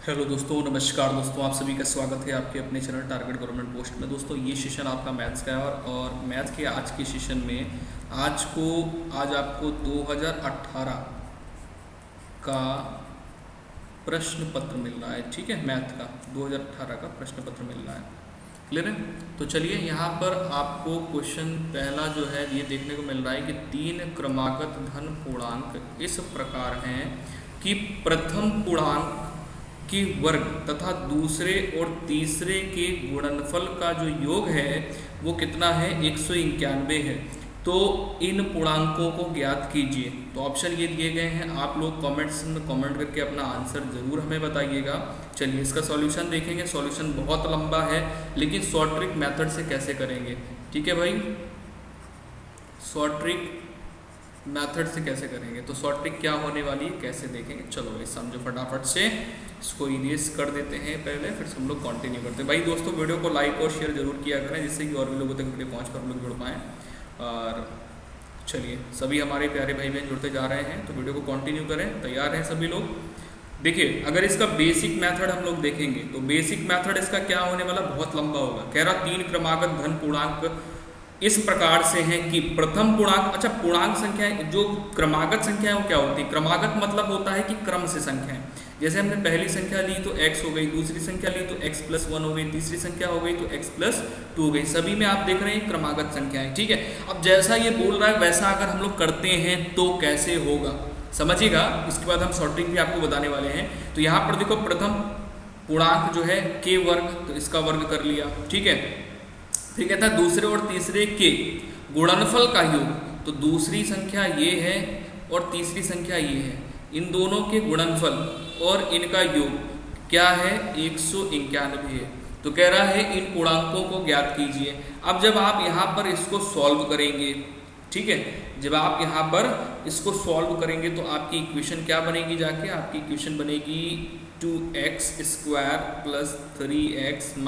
Hello दोस्तों, नमस्कार दोस्तों। आप सभी का स्वागत है आपके अपने चैनल टारगेट गवर्नमेंट पोस्ट में। दोस्तों ये सेशन आपका मैथ्स का है और मैथ्स के आज के सेशन में आज आपको 2018 का प्रश्न पत्र मिल रहा है। ठीक है, मैथ का 2018 का प्रश्न पत्र मिल रहा है। क्लियर है? तो चलिए यहाँ पर आपको क्वेश्चन पहला जो है ये देखने को मिल रहा है कि 3 क्रमागत धन पूर्णांक इस प्रकार हैं कि प्रथम पूर्णांक के वर्ग तथा दूसरे और तीसरे के गुणनफल का जो योग है वो कितना है, 191 है। तो इन पूर्णांकों को ज्ञात कीजिए। तो ऑप्शन ये दिए गए हैं, आप लोग कमेंट्स में कमेंट करके अपना आंसर ज़रूर हमें बताइएगा। चलिए इसका सॉल्यूशन देखेंगे। सॉल्यूशन बहुत लंबा है लेकिन शॉर्ट ट्रिक मेथड से कैसे करेंगे, ठीक है भाई, शॉर्ट ट्रिक मेथड से कैसे करेंगे। तो शॉर्ट ट्रिक क्या होने वाली है कैसे देखेंगे। चलो भाई समझो, फटाफट से इसको इरेज कर देते हैं पहले, फिर से हम लोग कंटिन्यू करते हैं। भाई दोस्तों वीडियो को लाइक और शेयर जरूर किया करें जिससे कि और भी लोगों तक वीडियो पहुँच कर हम लोग जुड़ पाएँ। और चलिए सभी हमारे प्यारे भाई बहन जुड़ते जा रहे हैं तो वीडियो को कंटिन्यू करें। तैयार हैं सभी लोग? देखिए अगर इसका बेसिक मेथड हम लोग देखेंगे तो बेसिक मेथड इसका क्या होने वाला, बहुत लंबा होगा। कह रहा 3 क्रमागत धन पूर्णांक इस प्रकार से है कि प्रथम पूर्णांक, अच्छा पूर्णांक संख्या जो क्रमागत संख्या है वो क्या होती है, क्रमागत मतलब होता है कि क्रम से संख्या है। जैसे हमने पहली संख्या ली तो x हो गई, दूसरी संख्या ली तो x+1 हो गई, तीसरी संख्या हो गई तो x+2 हो गई। सभी में आप देख रहे हैं क्रमागत संख्या है। ठीक है, अब जैसा ये बोल रहा है वैसा अगर हम लोग करते हैं तो कैसे होगा समझिएगा। इसके बाद हम शॉर्ट ट्रिक भी आपको बताने वाले हैं। तो यहाँ पर देखो प्रथम पूर्णांक जो है k वर्ग, तो इसका वर्ग कर लिया। ठीक है, फिर कहता है दूसरे और तीसरे के गुणनफल का योग। तो दूसरी संख्या ये है और तीसरी संख्या ये है, इन दोनों के गुणनफल और इनका योग क्या है, 191 है। तो कह रहा है इन पूर्णांकों को ज्ञात कीजिए। अब जब आप यहाँ पर इसको सॉल्व करेंगे, ठीक है, जब आप यहाँ पर इसको सॉल्व करेंगे तो आपकी इक्वेशन क्या बनेगी, जाके आपकी इक्वेशन बनेगी 2x² + 3x -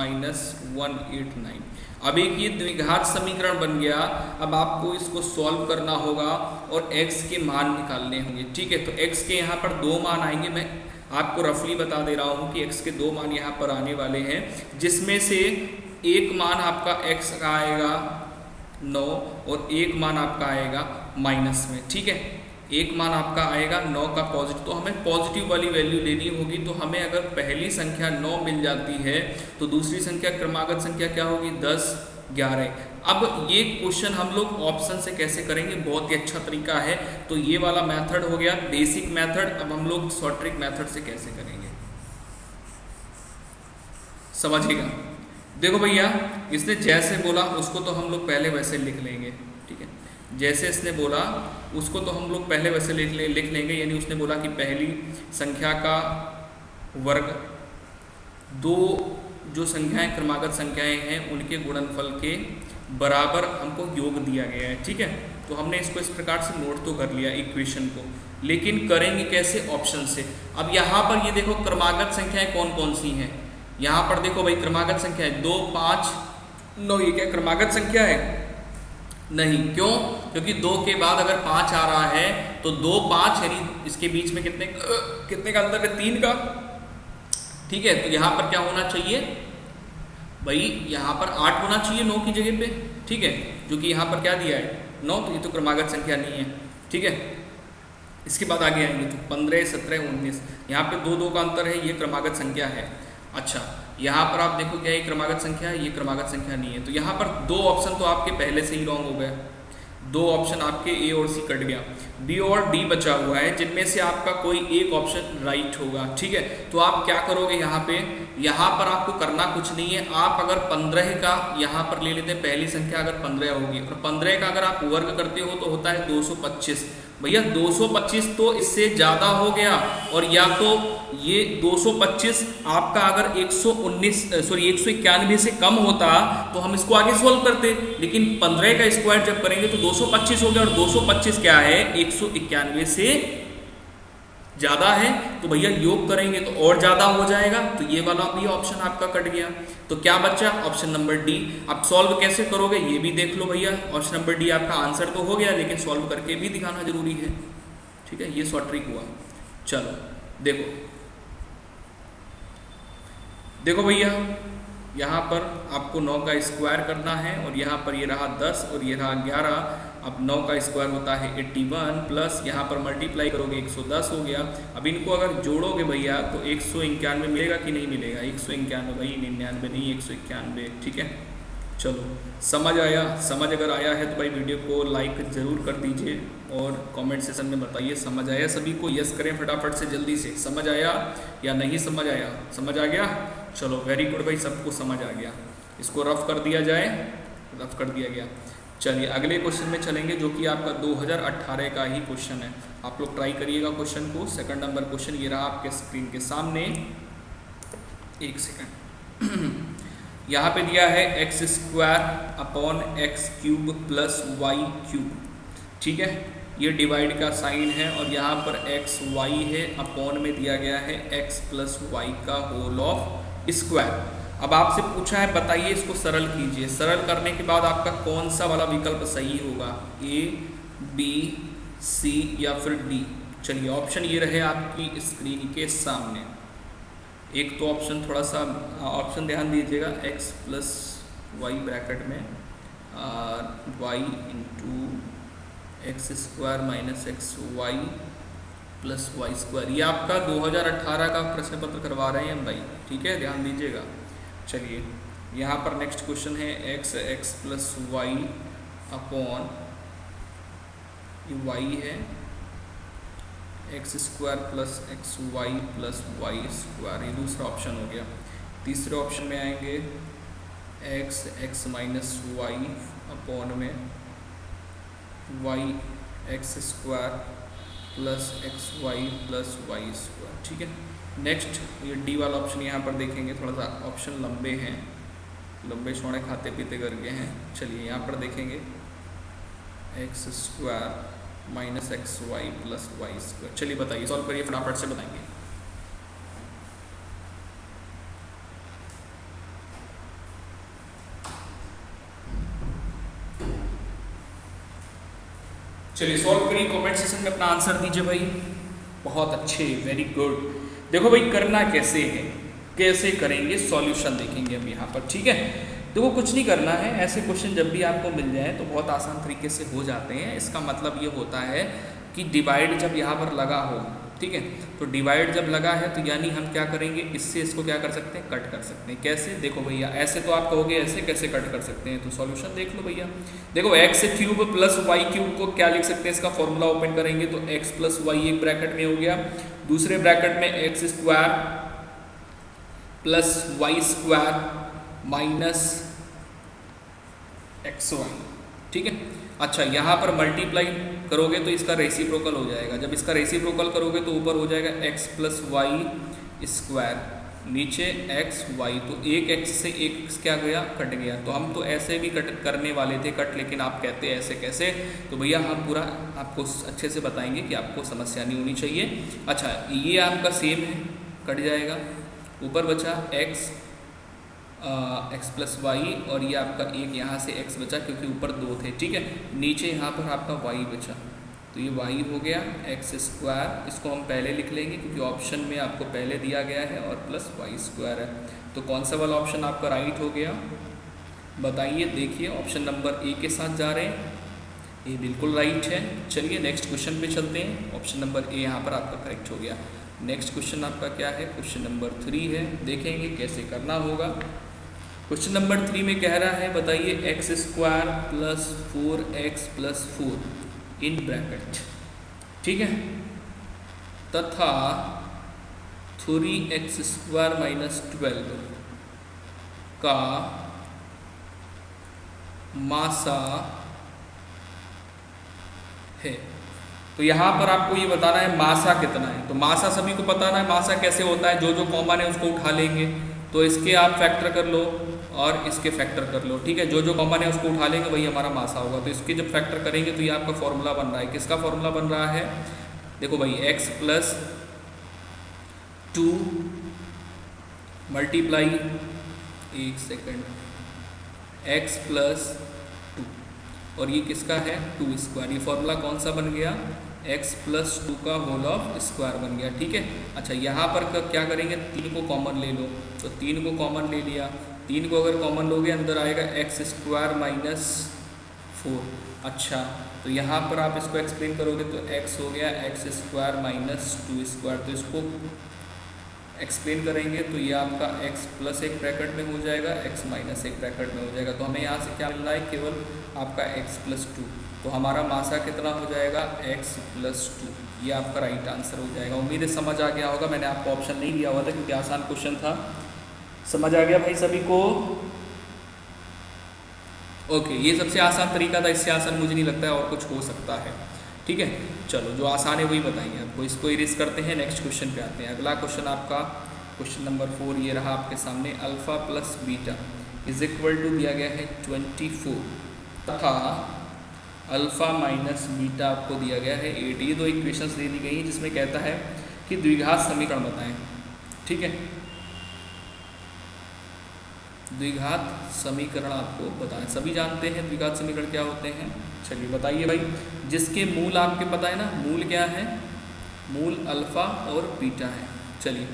189। अब एक ये द्विघात समीकरण बन गया। अब आपको इसको सॉल्व करना होगा और x के मान निकालने होंगे। ठीक है, तो x के यहाँ पर 2 मान आएंगे। मैं आपको रफली बता दे रहा हूँ कि x के 2 मान यहाँ पर आने वाले हैं, जिसमें से एक मान आपका x का आएगा 9 और एक मान आपका आएगा माइनस में। ठीक है, एक मान आपका आएगा 9 का पॉजिटिव, तो हमें पॉजिटिव वाली वैल्यू लेनी होगी। तो हमें अगर पहली संख्या 9 मिल जाती है तो दूसरी संख्या क्रमागत संख्या क्या होगी, 10, 11। अब ये क्वेश्चन हम लोग ऑप्शन से कैसे करेंगे, बहुत ही अच्छा तरीका है। तो ये वाला मेथड हो गया बेसिक मेथड। अब हम लोग शॉर्ट ट्रिक मेथड से कैसे करेंगे समझिएगा। देखो भैया, इसने जैसे बोला उसको तो हम लोग पहले वैसे लिख लेंगे। ठीक है, जैसे इसने बोला उसको तो हम लोग पहले वैसे लिख लेंगे। यानी उसने बोला कि पहली संख्या का वर्ग, 2 जो संख्याएं क्रमागत संख्याएं हैं उनके गुणनफल के बराबर हमको योग दिया गया है। ठीक है, तो हमने इसको इस प्रकार से नोट तो कर लिया इक्वेशन को, लेकिन करेंगे कैसे, ऑप्शन से। अब यहाँ पर ये देखो क्रमागत संख्याएं कौन कौन सी हैं। यहाँ पर देखो भाई क्रमागत संख्या है 2, 5, 9। ये क्या क्रमागत संख्या है? नहीं। क्यों? क्योंकि 2 के बाद अगर 5 आ रहा है तो 2, 5 यानी इसके बीच में कितने का अंतर है, 3 का। ठीक है, तो यहाँ पर क्या होना चाहिए भाई, यहाँ पर 8 होना चाहिए 9 की जगह पे। ठीक है, जो कि यहाँ पर क्या दिया है 9, तो ये तो क्रमागत संख्या नहीं है। ठीक है, इसके बाद आगे आएंगे तो 15, 17, 19। यहाँ पे 2 का अंतर है, ये क्रमागत संख्या है। अच्छा, यहाँ पर आप देखो क्या ये क्रमागत संख्या है, ये क्रमागत संख्या नहीं है। तो यहाँ पर 2 ऑप्शन तो आपके पहले से ही रॉन्ग हो गए। 2 ऑप्शन आपके ए और सी कट गया, बी और डी बचा हुआ है, जिनमें से आपका कोई एक ऑप्शन राइट होगा। ठीक है, तो आप क्या करोगे यहाँ पे, यहाँ पर आपको करना कुछ नहीं है। आप अगर 15 का यहाँ पर ले लेते हैं, पहली संख्या अगर 15 होगी और 15 का अगर आप वर्ग करते हो तो होता है 225। भैया 225 तो इससे ज़्यादा हो गया, और या तो ये 225 आपका अगर 191 से कम होता तो हम इसको आगे सोल्व करते, लेकिन 15 का स्क्वायर जब करेंगे तो 225 हो गया, और 225 क्या है, 191 से ज़्यादा है। तो भैया योग करेंगे तो और ज़्यादा हो जाएगा। तो ये वाला भी ऑप्शन आपका कट गया। तो क्या बचा, ऑप्शन नंबर डी। अब सॉल्व कैसे करोगे ये भी देख लो भैया। ऑप्शन नंबर डी आपका आंसर तो हो गया, लेकिन सॉल्व करके भी दिखाना जरूरी है। ठीक है, ये शॉर्ट ट्रिक हुआ। चलो देखो देखो भैया, यहाँ पर आपको 9 का स्क्वायर करना है और यहाँ पर ये रहा 10 और ये रहा 11। अब 9 का स्क्वायर होता है 81 प्लस यहाँ पर मल्टीप्लाई करोगे 110 हो गया। अब इनको अगर जोड़ोगे भैया तो 191 मिलेगा कि नहीं मिलेगा? 191 भाई, 99 नहीं, 191। ठीक है, चलो समझ आया? समझ अगर आया है तो भाई वीडियो को लाइक ज़रूर कर दीजिए और कमेंट सेशन में बताइए समझ आया सभी को। यस करें फटाफट से जल्दी से, समझ आया या नहीं समझ आया? समझ आ गया, चलो वेरी गुड भाई, सबको समझ आ गया। इसको रफ कर दिया जाए, रफ कर दिया गया। चलिए अगले क्वेश्चन में चलेंगे जो कि आपका 2018 का ही क्वेश्चन है। आप लोग ट्राई करिएगा क्वेश्चन को। सेकंड नंबर क्वेश्चन ये रहा आपके स्क्रीन के सामने, एक सेकंड। यहाँ पे दिया है X square upon X cube plus Y cube. ठीक है, ये डिवाइड का साइन है और यहाँ पर एक्स वाई है, अपॉन में दिया गया है एक्स प्लस वाई का होल ऑफ स्क्वायर। अब आपसे पूछा है बताइए इसको सरल कीजिए। सरल करने के बाद आपका कौन सा वाला विकल्प सही होगा, ए, बी, सी या फिर डी? चलिए ऑप्शन ये रहे आपकी स्क्रीन के सामने। एक तो ऑप्शन थोड़ा सा ऑप्शन ध्यान दीजिएगा, एक्स प्लस वाई ब्रैकेट में Y into X square minus X Y plus Y square. ये आपका 2018 का प्रश्न पत्र करवा रहे हैं हम भाई, ठीक है, ध्यान दीजिएगा। चलिए यहाँ पर नेक्स्ट क्वेश्चन है एक्स प्लस वाई अपॉन, ये वाई है, X square plus X Y plus Y square, ये दूसरा ऑप्शन हो गया। तीसरे ऑप्शन में आएंगे एक्स माइनस वाई अपॉन में Y X square plus X Y plus Y square. ठीक है, नेक्स्ट ये डी वाला ऑप्शन यहाँ पर देखेंगे, थोड़ा सा ऑप्शन लंबे हैं, लंबे छोड़े खाते पीते करके हैं। चलिए यहाँ पर देखेंगे X square minus X Y plus Y square. चलिए बताइए, सॉल्व करिए फटाफट से बताएंगे। चलिए सॉल्व करिए, कमेंट सेक्शन में अपना आंसर दीजिए भाई। बहुत अच्छे, वेरी गुड। देखो भाई करना कैसे है, कैसे करेंगे, सॉल्यूशन देखेंगे हम यहाँ पर। ठीक है, देखो कुछ नहीं करना है, ऐसे क्वेश्चन जब भी आपको मिल जाए तो बहुत आसान तरीके से हो जाते हैं। इसका मतलब ये होता है कि डिवाइड जब यहाँ पर लगा हो, ठीक है, तो डिवाइड जब लगा है तो यानी हम क्या करेंगे, इससे इसको क्या कर सकते हैं, कट कर सकते हैं। कैसे? देखो भैया, ऐसे तो आप कहोगे ऐसे कैसे कट कर सकते हैं, तो सॉल्यूशन देख लो भैया। देखो X cube plus Y cube को क्या लिख सकते हैं, इसका फॉर्मूला ओपन करेंगे तो एक्स प्लस वाई एक ब्रैकेट में हो गया, दूसरे ब्रैकेट में X square plus Y square minus X Y. ठीक है, अच्छा यहाँ पर मल्टीप्लाई करोगे तो इसका रेसिप्रोकल हो जाएगा। जब इसका रेसिप्रोकल करोगे तो ऊपर हो जाएगा एक्स प्लस वाई स्क्वायर, नीचे एक्स वाई, तो एक एक्स से एक एक्स क्या गया, कट गया। तो हम तो ऐसे भी कट करने वाले थे कट, लेकिन आप कहते हैं ऐसे कैसे, तो भैया हम पूरा आपको अच्छे से बताएंगे कि आपको समस्या नहीं होनी चाहिए। अच्छा ये आपका सेम है, कट जाएगा, ऊपर बचा एक्स प्लस वाई और ये आपका एक यहाँ से एक्स बचा क्योंकि ऊपर दो थे। ठीक है, नीचे यहाँ पर आपका वाई बचा, तो ये वाई हो गया एक्स स्क्वायर, इसको हम पहले लिख लेंगे क्योंकि ऑप्शन में आपको पहले दिया गया है, और प्लस वाई स्क्वायर है। तो कौन सा वाला ऑप्शन आपका राइट हो गया, बताइए। देखिए ऑप्शन नंबर ए के साथ जा रहे हैं, ये बिल्कुल राइट है। चलिए नेक्स्ट क्वेश्चन पे चलते हैं, ऑप्शन नंबर ए यहाँ पर आपका करेक्ट हो गया। नेक्स्ट क्वेश्चन आपका क्या है, क्वेश्चन नंबर 3 है, देखेंगे कैसे करना होगा। क्वेश्चन नंबर 3 में कह रहा है बताइए x square plus 4x plus 4 in bracket, ठीक है, तथा 3x स्क्वायर माइनस 12 का मासा है। तो यहाँ पर आपको ये बताना है मासा कितना है। तो मासा सभी को बताना है, मासा कैसे होता है, जो जो कॉमन है उसको उठा लेंगे। तो इसके आप फैक्टर कर लो और इसके फैक्टर कर लो, ठीक है, जो जो कॉमन है उसको उठा लेंगे, वही हमारा मासा होगा। तो इसके जब फैक्टर करेंगे तो ये आपका फॉर्मूला बन रहा है, किसका फॉर्मूला बन रहा है, देखो भाई x प्लस 2 मल्टीप्लाई, एक सेकेंड, x प्लस 2 और ये किसका है 2 स्क्वायर। ये फॉर्मूला कौन सा बन गया, एक्स प्लस टू का होल ऑफ स्क्वायर बन गया। ठीक है, अच्छा यहाँ पर क्या करेंगे, 3 को कॉमन ले लो, तो 3 को कॉमन ले लिया, 3 को अगर कॉमन लोगे अंदर आएगा एक्स स्क्वायर माइनस 4। अच्छा, तो यहाँ पर आप इसको एक्सप्लेन करोगे तो x हो गया एक्स स्क्वायर माइनस 2 स्क्वायर, तो इसको एक्सप्लेन करेंगे तो ये आपका x प्लस एक ब्रैकेट में हो जाएगा, x माइनस एक ब्रैकेट में हो जाएगा। तो हमें यहाँ से क्या मिल रहा है, केवल आपका x प्लस 2। तो हमारा मासा कितना हो जाएगा, x प्लस 2। ये आपका राइट आंसर हो जाएगा। उम्मीद है समझ आ गया होगा, मैंने आपको ऑप्शन नहीं दिया हुआ था क्योंकि आसान क्वेश्चन था। समझ आ गया भाई सभी को? ओके, ये सबसे आसान तरीका था, इससे आसान मुझे नहीं लगता है और कुछ हो सकता है। ठीक है, चलो जो आसान है वही बताएंगे आपको। इसको इरेज करते हैं, नेक्स्ट क्वेश्चन पे आते हैं। अगला क्वेश्चन आपका क्वेश्चन नंबर 4 ये रहा आपके सामने। Alpha plus beta is equal to दिया गया है 24 तथा अल्फ़ा माइनस बीटा आपको दिया गया है 8। ये दो इक्वेशंस दे दी गई हैं जिसमें कहता है कि द्विघात समीकरण बताएं। ठीक है, द्विघात समीकरण आपको बताएं। सभी जानते हैं द्विघात समीकरण क्या होते हैं, चलिए बताइए भाई। जिसके मूल आपके पता है ना, मूल क्या है, मूल अल्फ़ा और बीटा है। चलिए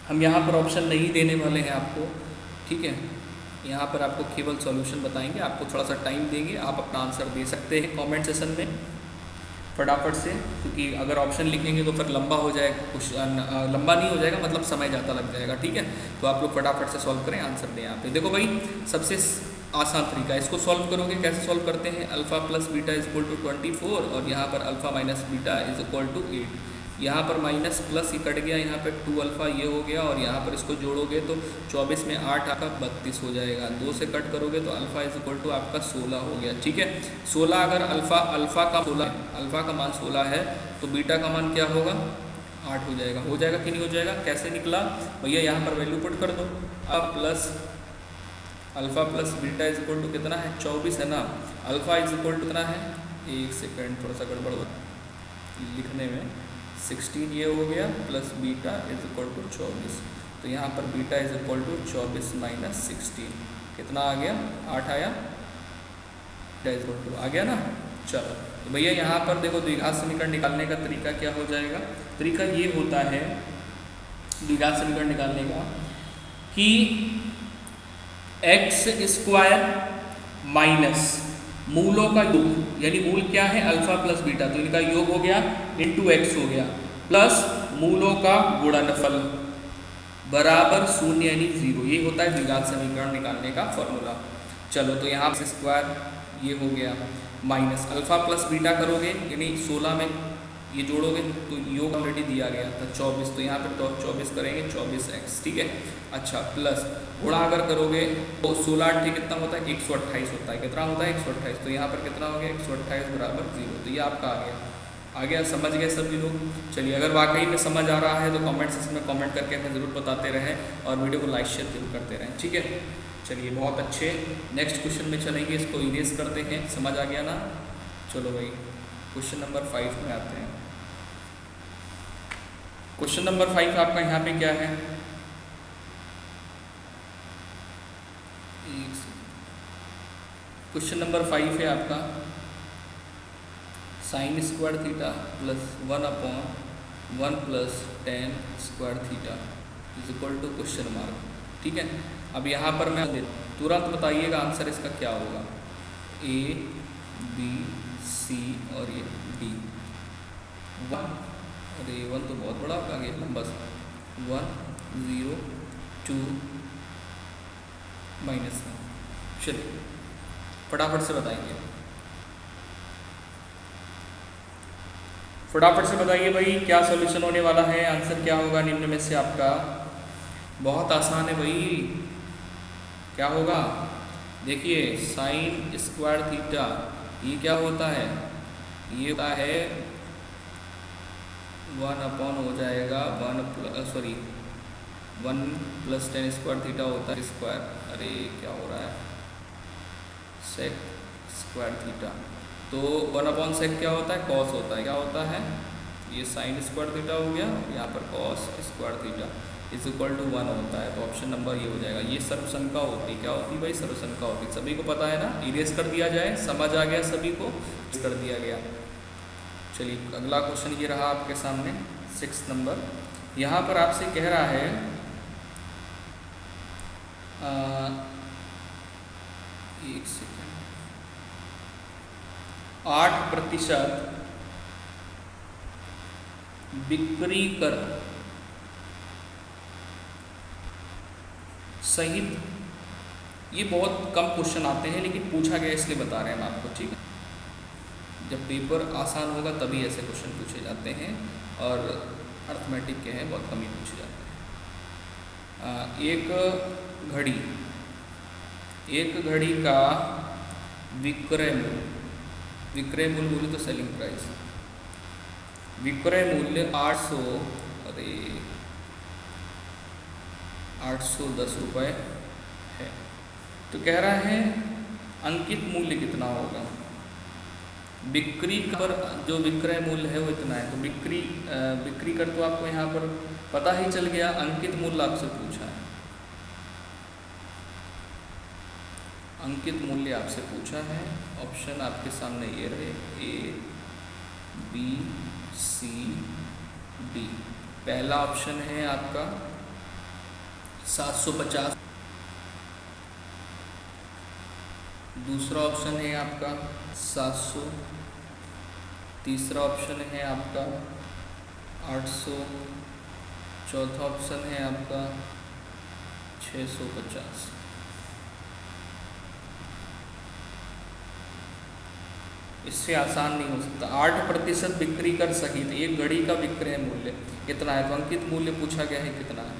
हम यहाँ पर ऑप्शन नहीं देने वाले हैं आपको, ठीक है, यहाँ पर आपको केवल सॉल्यूशन बताएंगे। आपको थोड़ा सा टाइम देंगे, आप अपना आंसर दे सकते हैं कमेंट सेशन में फटाफट से, क्योंकि अगर ऑप्शन लिखेंगे तो फिर लंबा हो जाएगा, कुछ लंबा नहीं हो जाएगा, मतलब समय ज़्यादा लग जाएगा। ठीक है, तो आप लोग फटाफट से सॉल्व करें, आंसर दें यहाँ पे। देखो भाई, सबसे आसान तरीका, इसको सॉल्व करोगे कैसे सॉल्व करते हैं, alpha plus beta is equal to 24 और यहाँ पर alpha minus beta is equal to 8। यहाँ पर माइनस प्लस ही कट गया, यहाँ पे 2 अल्फ़ा ये हो गया और यहाँ पर इसको जोड़ोगे तो 24 में 8 आपका 32 हो जाएगा। 2 से कट करोगे तो अल्फ़ा इज इक्वल टू आपका 16 हो गया। ठीक है, 16 अगर अल्फ़ा का 16 अल्फ़ा का मान 16 है तो बीटा का मान क्या होगा, 8 हो जाएगा। हो जाएगा कि नहीं हो जाएगा, कैसे निकला भैया, यहाँ पर वैल्यू पुट कर दो। अब plus alpha plus beta is equal to कितना है, 24 है ना। अल्फ़ा इज इक्वल टू कितना है, एक सेकेंड थोड़ा सा गड़बड़ हो लिखने में, 16 ये हो गया plus beta is equal to 24। तो यहाँ पर beta is equal to 24 minus 16 कितना आ गया, 8 आया, बीटा इज इक्वल टू आ गया ना। चलो तो भैया यहाँ पर देखो द्विघात समीकरण निकालने का तरीका क्या हो जाएगा। तरीका ये होता है द्विघात समीकरण निकालने का कि एक्स स्क्वायर माइनस मूलों का योग, यानी मूल क्या है अल्फा प्लस बीटा, तो इनका योग हो गया इंटू एक्स हो गया, प्लस मूलों का गुणनफल बराबर 0 यानी 0। ये होता है द्विघात समीकरण निकालने का फॉर्मूला। चलो तो यहाँ से स्क्वायर ये हो गया माइनस अल्फा प्लस बीटा करोगे यानी 16 में ये जोड़ोगे तो योग ऑलरेडी दिया गया था 24, तो यहाँ पर तो 24 करेंगे 24x। ठीक है, अच्छा प्लस गुणा अगर करोगे तो 16 8 कितना होता है, 128 होता है। कितना होता है, 128। तो यहाँ पर कितना हो गया, 128 बराबर 0। तो ये आपका आ गया। समझ गए सभी लोग। चलिए अगर वाकई में समझ आ रहा है तो कमेंट सेक्शन में कमेंट करके हमें ज़रूर बताते रहें और वीडियो को लाइक शेयर जरूर करते रहें। ठीक है, चलिए बहुत अच्छे। नेक्स्ट क्वेश्चन में चलेंगे, इसको इरेज करते हैं। समझ आ गया ना। चलो भाई क्वेश्चन नंबर 5 में आते हैं। क्वेश्चन नंबर 5 आपका यहाँ पे क्या है, क्वेश्चन नंबर 5 है आपका sine square theta plus 1/1 plus tan square theta is equal to question mark. ठीक है, अब यहाँ पर मैं तुरंत बताइएगा आंसर इसका क्या होगा, A B C और ये D। 1 अरे 1 तो बहुत बड़ा आ गया लंबा सा, 1 0 2 -1। चलिए फटाफट से बताएंगे, फटाफट से बताइए भाई क्या सॉल्यूशन होने वाला है, आंसर क्या होगा निम्न में से आपका। बहुत आसान है भाई, क्या होगा देखिए, साइन स्क्वायर थीटा ये क्या होता है, ये होता है 1 हो जाएगा 1 प्लस टेन स्क्वायर थीटा होता है स्क्वायर, अरे क्या हो रहा है, सेक स्क्वायर थीटा। तो 1 सेक क्या होता है, कॉस होता है। क्या होता है, ये साइन स्क्वायर थीटा हो गया, यहाँ पर cos square theta is equal to 1 होता है। तो ऑप्शन नंबर ये हो जाएगा। ये सर्वसंख्या होती है, क्या होती है भाई, सर्वसंख्या होती है। सभी को पता है ना, इरेज कर दिया जाए, समझ आ गया सभी को, कर दिया गया। चलिए अगला क्वेश्चन ये रहा आपके सामने 6 नंबर। यहाँ पर आपसे कह रहा है एक सेकेंड, 8% बिक्री कर सहित, ये बहुत कम क्वेश्चन आते हैं लेकिन पूछा गया इसलिए बता रहे हैं हम आपको, ठीक है। जब पेपर आसान होगा तभी ऐसे क्वेश्चन पूछे जाते हैं, और अर्थमेटिक के हैं बहुत कम ही पूछे जाते हैं। एक घड़ी का विक्रय मूल्य बोले तो सेलिंग प्राइस, विक्रय मूल्य 810 रुपये है। तो कह रहा है अंकित मूल्य कितना होगा। बिक्री पर जो विक्रय मूल्य है वो इतना है, तो बिक्री कर तो आपको यहाँ पर पता ही चल गया, अंकित मूल्य आपसे पूछा है, अंकित मूल्य आपसे पूछा है। ऑप्शन आपके सामने ये रहे A, B, C, D। पहला ऑप्शन है आपका 750, दूसरा ऑप्शन है आपका 700, तीसरा ऑप्शन है आपका 800, चौथा ऑप्शन है आपका 650। इससे आसान नहीं हो सकता। 8% बिक्री कर सहित एक घड़ी का विक्रय मूल्य कितना है, तो अंकित मूल्य पूछा गया है कितना है।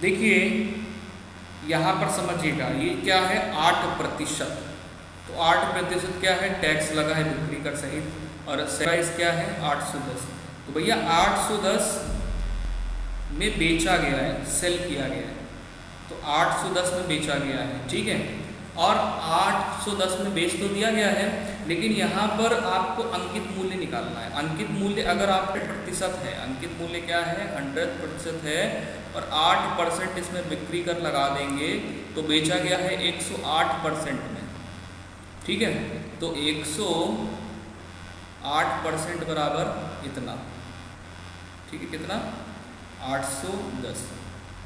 देखिए यहाँ पर समझिएगा, ये क्या है 8%, तो 8% क्या है, टैक्स लगा है बिक्री कर सहित, और प्राइस क्या है 810। तो भैया 810 में बेचा गया है, सेल किया गया है, तो 810 में बेचा गया है, ठीक है। और 810 में बेच तो दिया गया है, लेकिन यहाँ पर आपको अंकित मूल्य निकालना है। अंकित मूल्य अगर आप 100% है, अंकित मूल्य क्या है 100% है, और 8% इसमें बिक्री कर लगा देंगे तो बेचा गया है 108% में, ठीक है। तो 108% बराबर इतना, ठीक है, कितना 810।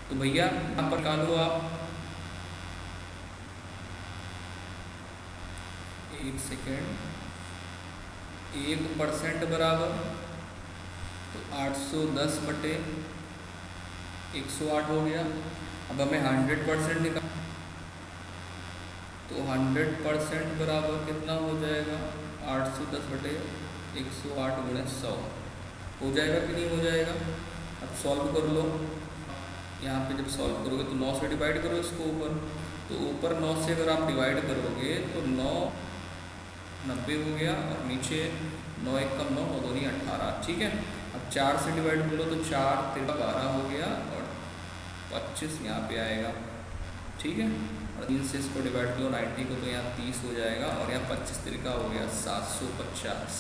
तो भैया यहाँ पर निकालो आप, एक सेकेंड, 1% बराबर तो 810 बटे 108 हो गया। अब हमें 100% निकाल, तो 100% बराबर कितना हो जाएगा 810 बटे 108 गुणे 100 हो जाएगा कि नहीं हो जाएगा। अब सॉल्व कर लो, यहाँ पे जब सॉल्व करोगे तो 9 से डिवाइड करो इसको ऊपर, तो ऊपर 9 से अगर आप डिवाइड करोगे तो 9 90 हो गया, और नीचे 9 1 कम 9 9 2 18, ठीक है। अब 4 से डिवाइड कर लो तो 4 3 12 हो गया, और 25 यहाँ पे आएगा, ठीक है। और 3 से इसको डिवाइड करो 90 को, तो यहाँ 30 हो जाएगा, और यहाँ 25 3 हो गया 750,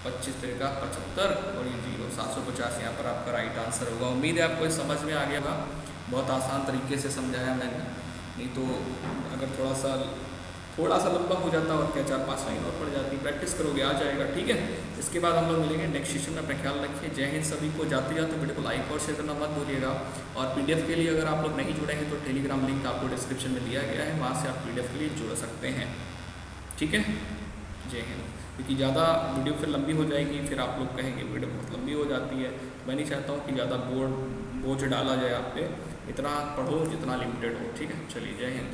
25 3 75, और ये 0 750 यहाँ पर आपका राइट आंसर होगा। उम्मीद है आपको ये समझ में आ गया होगा, बहुत आसान तरीके से समझाया मैंने, नहीं तो अगर थोड़ा सा लंबा हो जाता और क्या 4-5 लाइन और पड़ जाती, प्रैक्टिस करोगे आ जाएगा, ठीक है। इसके बाद हम लोग मिलेंगे नेक्स्ट सेशन में, अपना ख्याल रखिए। जय हिंद सभी को। जाते जाते वीडियो को लाइक और शेयर करना मत भूलिएगा, और PDF के लिए अगर आप लोग नहीं जुड़े हैं तो टेलीग्राम लिंक आपको डिस्क्रिप्शन में दिया गया है, वहाँ से आप PDF के लिए जुड़ सकते हैं, ठीक है। जय हिंद। क्योंकि ज़्यादा वीडियो फिर लंबी हो जाएगी, फिर आप लोग कहेंगे वीडियो बहुत लंबी हो जाती है, मैं नहीं चाहता हूँ कि ज़्यादा बोझ डाला जाए आप पे, इतना पढ़ो जितना लिमिटेड हो, ठीक है। चलिए जय हिंद।